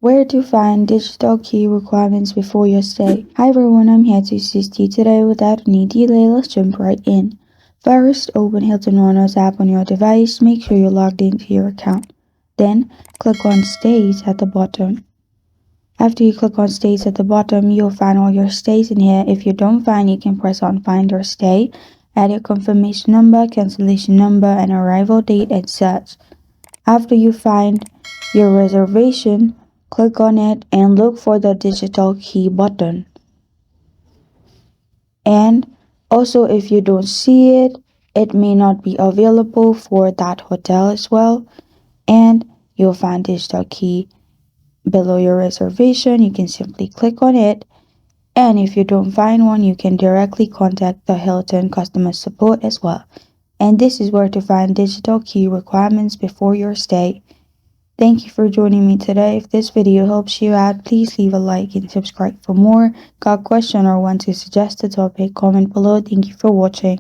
Where to find digital key requirements before your stay. Hi everyone, I'm here to assist you today. Without any delay, let's jump right in. First, open Hilton Honors app on your device. Make sure you're logged into your account. Then, click on Stays at the bottom. After you click on Stays at the bottom, you'll find all your stays in here. If you don't find, you can press on Find Your Stay, add your confirmation number, cancellation number, and arrival date, and search. After you find your reservation, click on it and look for the digital key button. And also, if you don't see it, it may not be available for that hotel as well. And you'll find digital key below your reservation. You can simply click on it. And if you don't find one, you can directly contact the Hilton customer support as well. And this is where to find digital key requirements before your stay. Thank you for joining me today. If this video helps you out, please leave a like and subscribe for more. Got a question or want to suggest a topic? Comment below. Thank you for watching.